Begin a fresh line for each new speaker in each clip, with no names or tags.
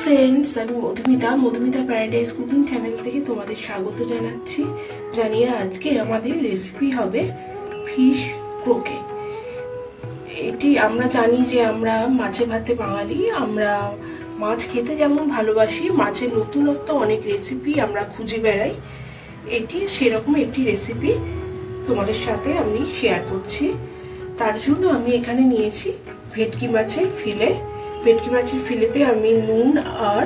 Friends, আমি Madhumita paradise cooking channel থেকে তোমাদের স্বাগত জানাচ্ছি। জানিয়ে আজকে আমাদের রেসিপি হবে ফিশ ক্রোকে। এটি আমরা জানি যে আমরা মাছে ভাতে বাঙালি, আমরা মাছ খেতে যেমন ভালোবাসি, মাছের নতুনত্ব অনেক রেসিপি আমরা খুঁজে বেড়াই। এটি সেরকম একটি রেসিপি তোমাদের সাথে আমি শেয়ার করছি। তার জন্য আমি এখানে নিয়েছি ভেটকি মাছের ফিলে। ভেটকি মাছের ফিলেতে আমি নুন আর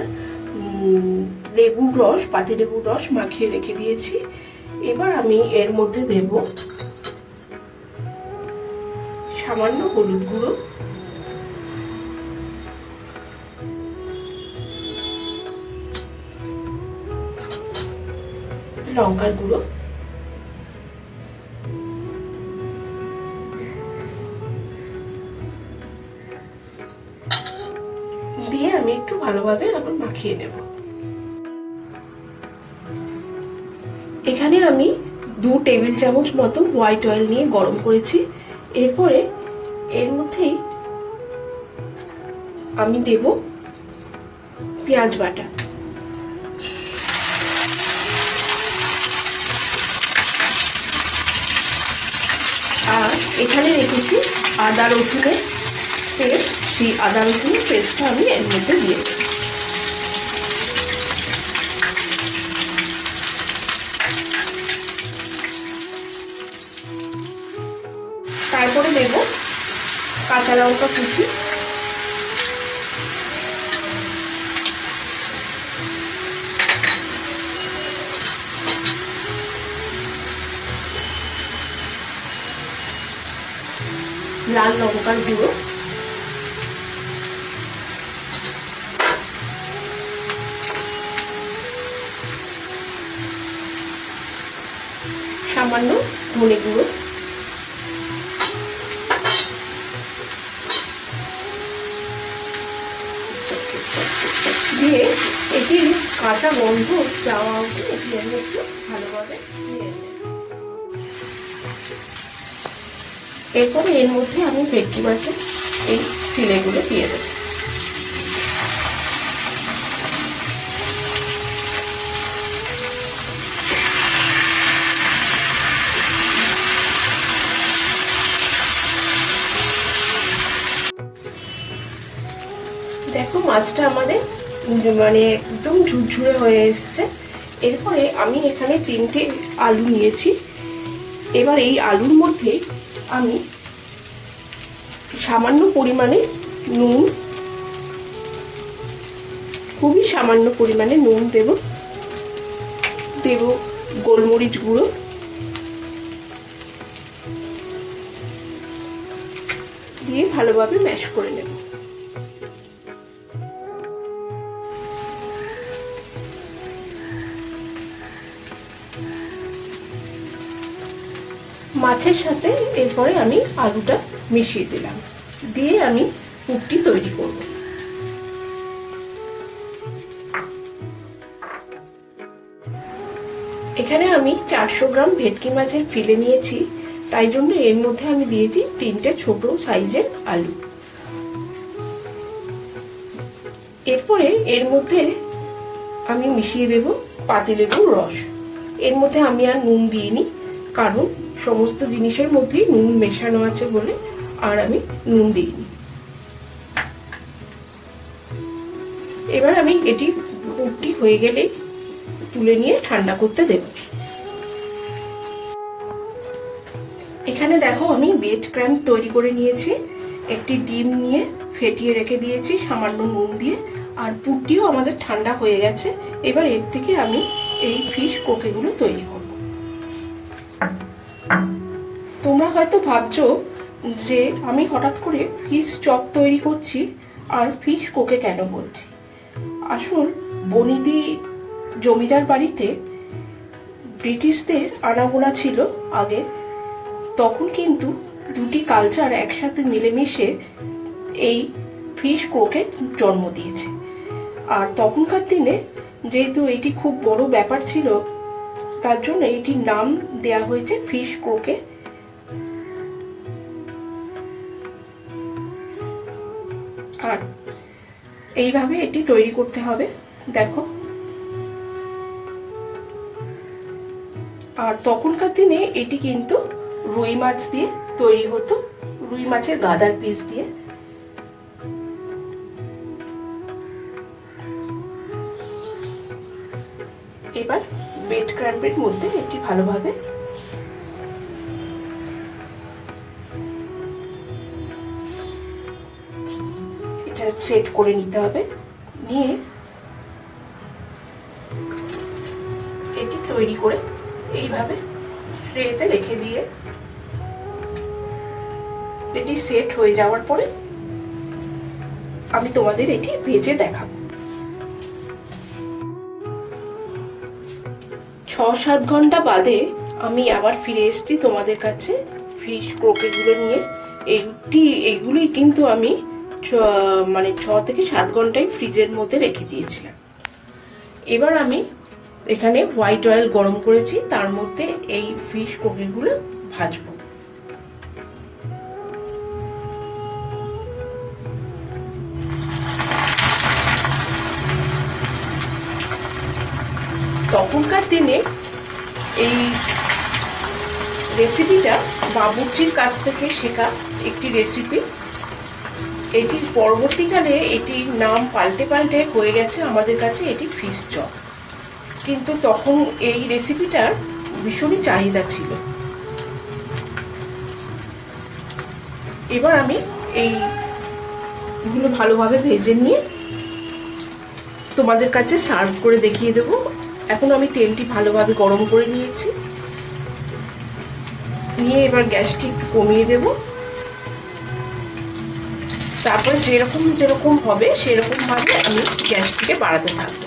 লেবুর রস, পাতিলেবুর রস মাখিয়ে রেখে দিয়েছি। এবার আমি এর মধ্যে দেব সামান্য হলুদ গুঁড়ো, লঙ্কার গুঁড়ো, দিয়ে আমি একটু ভালোভাবে এখন মাখিয়ে নেব। এখানে আমি 2 টেবিল চামচ মতো হোয়াইট অয়েল নিয়ে গরম করেছি। এরপরে এর মধ্যেই আমি দেব পেঁয়াজ বাটা, আর এখানে রেখেছি আদা রসুনের পেস্ট। সেই আদা রসুনের পেস্টটা আমি এর মধ্যে দিয়ে দেব। তারপরে দেব কাঁচা লঙ্কা কুচি, লাল লঙ্কার গুঁড়ো, সামান্য ধনে গুঁড়ো, দিয়ে এটির কাঁচা গন্ধ যাওয়া অবধি এটি আমি একটু ভালোভাবে নিয়ে নেব। এরপরে এর মধ্যে আমি ভেটকি মাছের এই ফিলেগুলো দিয়ে দেব। দেখো মাছটা আমাদের মানে একদম ঝুরঝুরে হয়ে এসছে। এরপরে আমি এখানে 3টে আলু নিয়েছি। এবার এই আলুর মধ্যে আমি সামান্য পরিমাণে নুন, খুবই সামান্য পরিমাণে নুন দেব, গোলমরিচ গুঁড়ো, দিয়ে ভালোভাবে ম্যাশ করে নেব। মাছের সাথে এরপরে আমি আলুটা মিশিয়ে দিলাম, দিয়ে আমি পুরটি তৈরি করব। এখানে আমি 400 গ্রাম ভেটকি মাছের ফিলে নিয়েছি, তাই জন্য এর মধ্যে আমি দিয়েছি 3টে ছোট সাইজের আলু। এরপরে এর মধ্যে আমি মিশিয়ে দেব পাতিলেবুর রস। এর মধ্যে আমি আর নুন দিইনি, কারণ সমস্ত জিনিসের মধ্যেই নুন মেশানো আছে বলে আর আমি নুন দিইনি। এবার আমি এটি পুরটি হয়ে গেলেই তুলে নিয়ে ঠান্ডা করতে দেব। এখানে দেখো আমি ব্রেড ক্রাম্ব তৈরি করে নিয়েছি। একটি ডিম নিয়ে ফেটিয়ে রেখে দিয়েছি সামান্য নুন দিয়ে, আর পুরটিও আমাদের ঠান্ডা হয়ে গেছে। এবার এর থেকে আমি এই ফিশ কোকেগুলো তৈরি করব। তোমরা হয়তো ভাবছো যে আমি হঠাৎ করে ফিশ চপ তৈরি করছি আর ফিশ কোকে কেন বলছি। আসল বনিদি জমিদার বাড়িতে ব্রিটিশদের আনাগোনা ছিল আগে, তখন কিন্তু দুটি কালচার একসাথে মিলেমিশে এই ফিশ ক্রোকের জন্ম দিয়েছে। আর তখনকার দিনে যেহেতু এটি খুব বড় ব্যাপার ছিল, তার জন্য এটির নাম দেয়া হয়েছে ফিশ ক্রোকে। আর এইভাবে এটি তৈরি করতে হবে, দেখো। আর তখনকার দিনে এটি কিন্তু রুই মাছ দিয়ে তৈরি হতো, রুই মাছের গাদার পিস দিয়ে। এবার ব্রেড ক্রাম্বের মধ্যে এটি ভালোভাবে এটা সেট করে নিতে হবে। নিয়ে এটি তৈরি করে এইভাবে ট্রেতে রেখে দিয়ে এটি সেট হয়ে যাওয়ার পরে আমি তোমাদের এটি ভেজে দেখাবো। 6-7 ঘন্টা বাদে আমি আবার ফিরে এসেছি তোমাদের কাছে ফিশ ক্রোকেগুলো নিয়ে। এইগুলোই কিন্তু আমি 6 থেকে 7 ঘন্টায় ফ্রিজের মধ্যে রেখে দিয়েছিলাম। এবার আমি এখানে হোয়াইট অয়েল গরম করেছি, তার মধ্যে এই ফিশ ক্রোকেগুলো ভাজবো। তখনকার দিনে এই রেসিপিটা বাবুর্চির কাছ থেকে শেখা একটি রেসিপি। এটির পরবর্তীকালে এটির নাম পাল্টে পাল্টে হয়ে গেছে আমাদের কাছে এটি ফিশ চপ। কিন্তু তখন এই রেসিপিটার ভীষণই চাহিদা ছিল। এবার আমি এইগুলো ভালোভাবে ভেজে নিয়ে তোমাদের কাছে সার্ভ করে দেখিয়ে দেবো। এখন আমি তেলটি ভালোভাবে গরম করে নিয়েছি, নিয়ে এবার গ্যাসটি একটু কমিয়ে দেব। তারপরে যেরকম হবে সেরকম ভাবে আমি গ্যাসটিকে বাড়াতে থাকবো।